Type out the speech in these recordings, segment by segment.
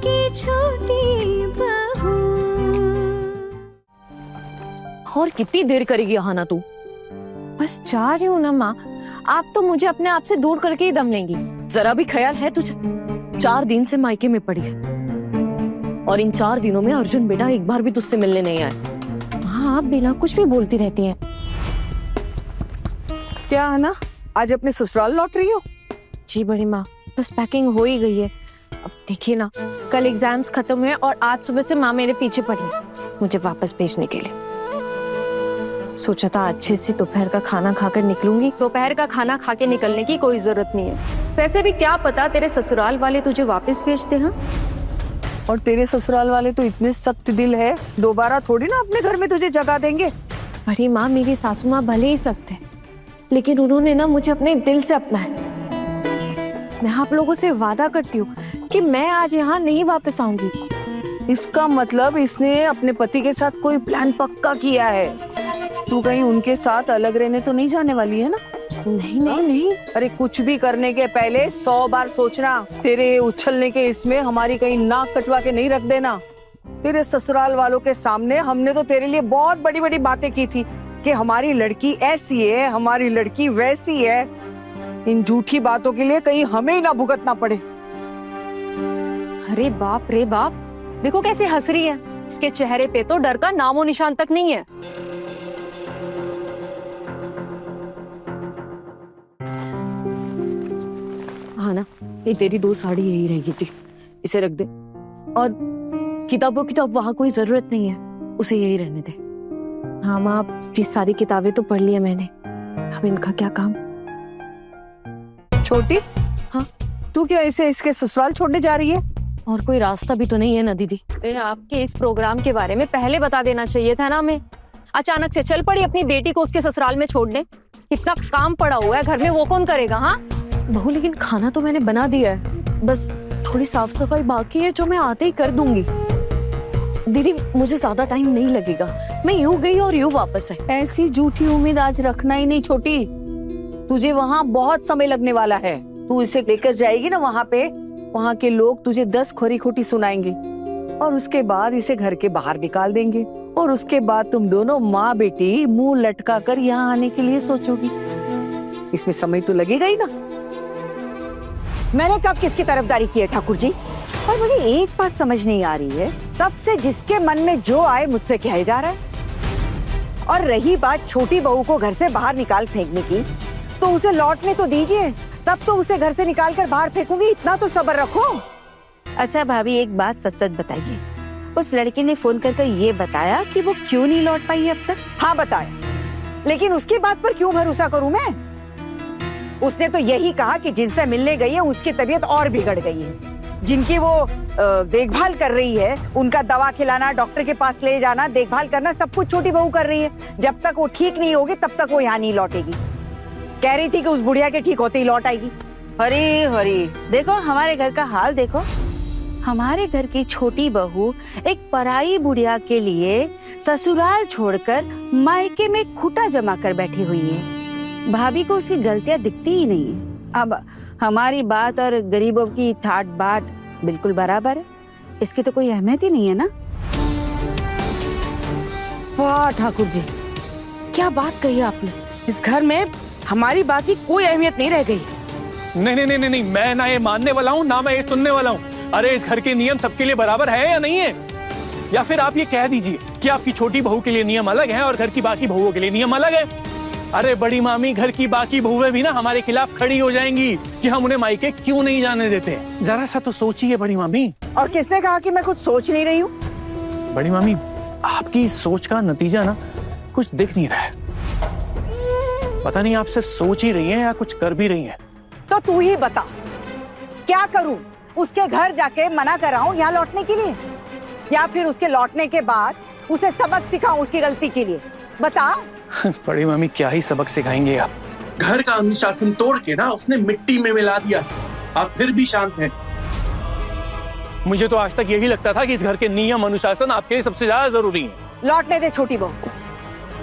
की छोटी बहू। और कितनी देर करेगी आना तू? बस जा रही हूँ ना माँ, आप तो मुझे अपने आप से दूर करके ही दम लेंगी। जरा भी ख्याल है तुझे? 4 दिन से मायके में पड़ी है और इन 4 दिनों में अर्जुन बेटा एक बार भी तुझसे मिलने नहीं आया। हाँ, आप बिना कुछ भी बोलती रहती हैं। क्या है ना, आज अपने ससुराल लौट रही हो? जी बड़ी माँ, बस पैकिंग हो ही गई है। अब देखिए ना, कल एग्जाम्स खत्म हुए और आज सुबह से माँ मेरे पीछे पड़ी है मुझे वापस भेजने के लिए। सोचा था अच्छे से दोपहर का खाना खाकर निकलूंगी। दोपहर का खाना खा के निकलने की कोई जरूरत नहीं है। वैसे भी क्या पता तेरे ससुराल वाले तुझे वापस भेजते हैं। और तेरे ससुराल वाले तो इतने सख्त दिल है, दोबारा थोड़ी ना अपने घर में तुझे जगह देंगे। बड़ी माँ, मेरी सासू माँ भले ही सख्त है, लेकिन उन्होंने ना मुझे अपने दिल से अपनाया। मैं आप लोगों से वादा करती हूँ कि मैं आज यहाँ नहीं वापस आऊंगी। इसका मतलब इसने अपने पति के साथ कोई प्लान पक्का किया है। तू कहीं उनके साथ अलग रहने तो नहीं जाने वाली है ना? नहीं नहीं नहीं। अरे कुछ भी करने के पहले 100 बार सोचना। तेरे उछलने के इसमें हमारी कहीं नाक कटवा के नहीं रख देना। तेरे ससुराल वालों के सामने हमने तो तेरे लिए बहुत बड़ी बड़ी बातें की थी कि हमारी लड़की ऐसी है, हमारी लड़की वैसी है। इन झूठी बातों के लिए कहीं हमें ही ना भुगतना पड़े। अरे बाप रे बाप, देखो कैसे हंस रही है। इसके चेहरे पे तो डर का नामो निशान तक नहीं है। हाँ ना, ये तेरी 2 साड़ी यही रहेगी थी, इसे रख दे। और किताबों की तो अब वहां कोई जरूरत नहीं है, उसे यही रहने दे। हाँ माँ, ये सारी किताबें तो पढ़ ली है मैंने, अब इनका क्या काम। छोटी, हाँ तू क्या इसे इसके ससुराल छोड़ने जा रही है? और कोई रास्ता भी तो नहीं है ना दीदी। आपके इस प्रोग्राम के बारे में पहले बता देना चाहिए था ना हमें। अचानक से चल पड़ी अपनी बेटी को उसके ससुराल में छोड़ने। कितना काम पड़ा हुआ है घर में, वो कौन करेगा? हाँ बहू, लेकिन खाना तो मैंने बना दिया है, बस थोड़ी साफ सफाई बाकी है जो मैं आते ही कर दूंगी। दीदी मुझे ज्यादा टाइम नहीं लगेगा, मैं यूं गई और यूं वापस आई। ऐसी झूठी उम्मीद आज रखना ही नहीं छोटी, तुझे वहाँ बहुत समय लगने वाला है। तू इसे लेकर जाएगी ना वहाँ पे, वहाँ के लोग तुझे 10 खोरी खोटी सुनाएंगे और उसके बाद इसे घर के बाहर निकाल देंगे और उसके बाद तुम दोनों माँ बेटी मुंह लटका कर यहाँ आने के लिए सोचोगी। इसमें समय तो लगेगा ही ना। मैंने कब किसकी तरफदारी की है ठाकुर जी? और मुझे एक बात समझ नहीं आ रही है, तब से जिसके मन में जो आए मुझसे कहे जा रहा है। और रही बात छोटी बहू को घर से बाहर निकाल फेंकने की, तो उसे लौटने तो दीजिए, तब तो उसे घर से निकाल कर बाहर फेंकूंगी, इतना तो सब्र रखो। अच्छा भाभी, एक बात सच सच बताइए, उस लड़के ने फोन करके ये बताया कि वो क्यों नहीं लौट पाई अब तक? हाँ बताया, लेकिन उसकी बात पर क्यों भरोसा करूं मैं? उसने तो यही कहा कि जिनसे मिलने गई है उसकी तबीयत और बिगड़ गई है। जिनकी वो देखभाल कर रही है, उनका दवा खिलाना, डॉक्टर के पास ले जाना, देखभाल करना, सब कुछ छोटी बहू कर रही है। जब तक वो ठीक नहीं होगी तब तक वो यहाँ नहीं लौटेगी। कह रही थी कि उस बुढ़िया के ठीक होते ही लौट आएगी। हरी हरी, देखो हमारे घर का हाल देखो। हमारे घर की छोटी बहू एक पराई बुढ़िया के लिए ससुराल छोड़कर मायके में खूंटा जमा कर बैठी हुई है। भाभी को उसकी गलतियां दिखती ही नहीं है। अब हमारी बात और गरीबों की ठाट बाट बिल्कुल बराबर है, इसकी तो कोई अहमियत ही नहीं है ना। वाह ठाकुर जी, क्या बात कही आपने। इस घर में हमारी बात की कोई अहमियत नहीं रह गई। नहीं नहीं नहीं नहीं, मैं ना ये मानने वाला हूँ ना मैं ये सुनने वाला हूँ। अरे इस घर के नियम सबके लिए बराबर है या नहीं है? या फिर आप ये कह दीजिए कि आपकी छोटी बहू के लिए नियम अलग है और घर की बाकी बहुओं के लिए नियम अलग है। अरे बड़ी मामी, घर की बाकी बहुएं भी ना हमारे खिलाफ खड़ी हो जाएंगी कि हम उन्हें मायके क्यों नहीं जाने देते। जरा सा तो सोचिए बड़ी मामी। और किसने कहा कि मैं कुछ सोच नहीं रही हूँ? बड़ी मामी, आपकी सोच का नतीजा ना कुछ दिख नहीं रहा है। पता नहीं आप सिर्फ सोच ही रही हैं या कुछ कर भी रही हैं। तो तू ही बता, क्या करूं? उसके घर जाके मना कराऊं यहाँ लौटने के लिए, या फिर उसके लौटने के बाद उसे सबक सिखाऊं उसकी गलती के लिए? बता। बड़ी मामी, क्या ही सबक सिखाएंगे आप? घर का अनुशासन तोड़ के ना उसने मिट्टी में मिला दिया। आप फिर भी शांत हैं। मुझे तो आज तक यही लगता था कि इस घर के नियम अनुशासन आपके लिए सबसे ज्यादा जरूरी है। लौटने दे छोटी बहू,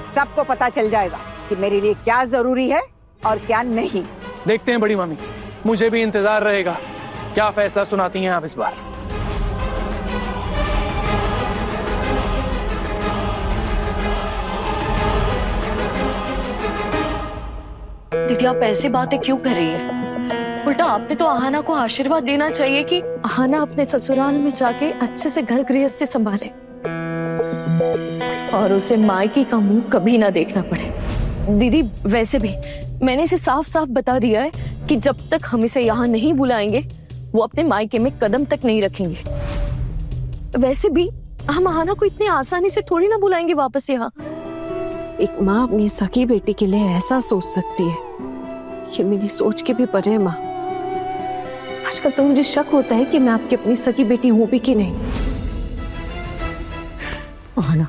सबको पता चल जाएगा कि मेरे लिए क्या जरूरी है और क्या नहीं। देखते हैं बड़ी मामी, मुझे भी इंतजार रहेगा क्या फैसला सुनाती हैं आप इस बार। दीदी आप ऐसी बातें क्यों कर रही है? उल्टा आपने तो आहाना को आशीर्वाद देना चाहिए कि आहाना अपने ससुराल में जाके अच्छे से घर गृहस्थी संभाले और उसे मायके का मुंह कभी ना देखना पड़े। दीदी वैसे भी मैंने इसे साफ साफ बता दिया है कि जब तक हम इसे यहाँ नहीं बुलाएंगे वो अपने मायके में कदम तक नहीं रखेंगे। वैसे भी हम आहाना को इतनी आसानी से थोड़ी ना बुलाएंगे वापस यहाँ। एक माँ अपनी सगी बेटी के लिए ऐसा सोच सकती है, ये मेरी सोच के भी परे है माँ। आजकल तो मुझे शक होता है कि मैं आपकी अपनी सगी बेटी हूं भी कि नहीं। आहाना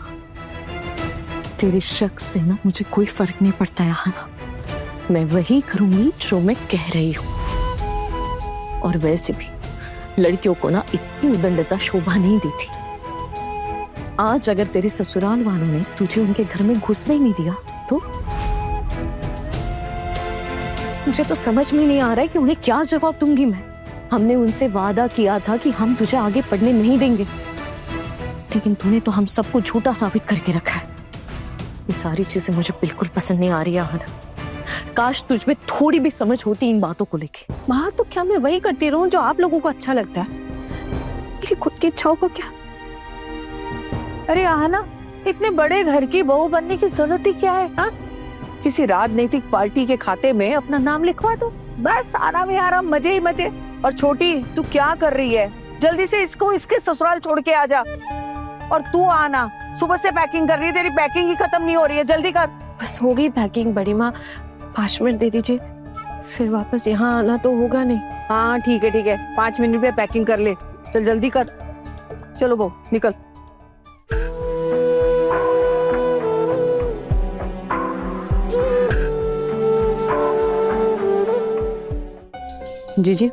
तेरे शक से ना मुझे कोई फर्क नहीं पड़ता है आहाना, मैं वही करूंगी जो मैं कह रही हूँ। और वैसे भी लड़कियों को ना इतनी उदंडता शोभा नहीं देती। आज अगर तेरे ससुराल वालों ने तुझे उनके घर में घुसने ही नहीं दिया तो मुझे तो समझ में नहीं आ रहा है कि उन्हें क्या जवाब दूंगी मैं। हमने उनसे वादा किया था कि हम तुझे आगे पढ़ने नहीं देंगे, लेकिन तूने तो हम सबको झूठा साबित करके रखा है। ये सारी चीजें मुझे बिल्कुल पसंद नहीं आ रही है। काश तुझ में थोड़ी भी समझ होती इन बातों को लेके। माँ तो क्या मैं वही करती रहूं जो आप लोगों को अच्छा लगता है? मेरी खुद की इच्छाओं का क्या? अरे आहाना, इतने बड़े घर की बहू बनने की जरूरत ही क्या है? हा? किसी राजनीतिक पार्टी के खाते में अपना नाम लिखवा दो, बस आराम ही आराम, मजे ही मजे। और छोटी तू क्या कर रही है? जल्दी से इसको इसके ससुराल छोड़ के आ जा। और तू आना, सुबह से पैकिंग कर रही है, तेरी पैकिंग ही खत्म नहीं हो रही है, जल्दी कर। बस हो गई पैकिंग बड़ी माँ, 5 मिनट दे दीजिए, फिर वापस यहाँ आना तो होगा नहीं। हाँ ठीक है, 5 मिनट में पैकिंग कर ले, चल जल्दी कर। चलो बहू निकल। जीजी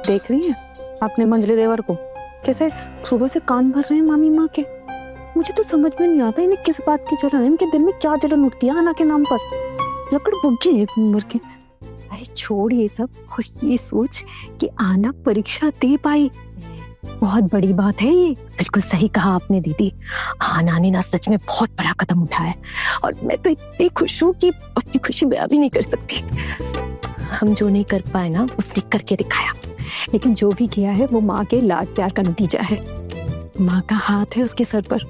देख रही है आपने मंजले देवर को कैसे सुबह से कान भर रहे हैं मामी माँ के। मुझे तो समझ में नहीं आता इन्हें किस बात की जलन है, इनके दिल में क्या जलन उठती है आना के नाम पर। लकड़ बुग्गी एक नंबर की। अरे छोड़ ये सब और ये सोच कि आना परीक्षा दे पाई, बहुत बड़ी बात है ये। बिल्कुल सही कहा आपने दीदी, आना ने ना सच में बहुत बड़ा कदम उठाया है और मैं तो इतनी खुश हूँ कि अपनी खुशी बयां भी नहीं कर सकती। हम जो नहीं कर पाए ना उसने करके दिखाया, लेकिन जो भी किया है वो माँ के लाड प्यार का नतीजा है। माँ का हाथ है उसके सर पर।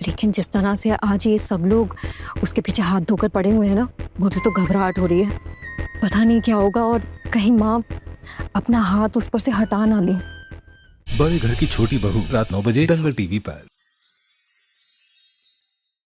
लेकिन जिस तरह से आज ये सब लोग उसके पीछे हाथ धोकर पड़े हुए हैं ना, मुझे तो घबराहट हो रही है। पता नहीं क्या होगा और कहीं माँ अपना हाथ उस पर से हटा ना ले। बड़े घर की छोटी बहू रात 9 बजे दंगल टीवी पर।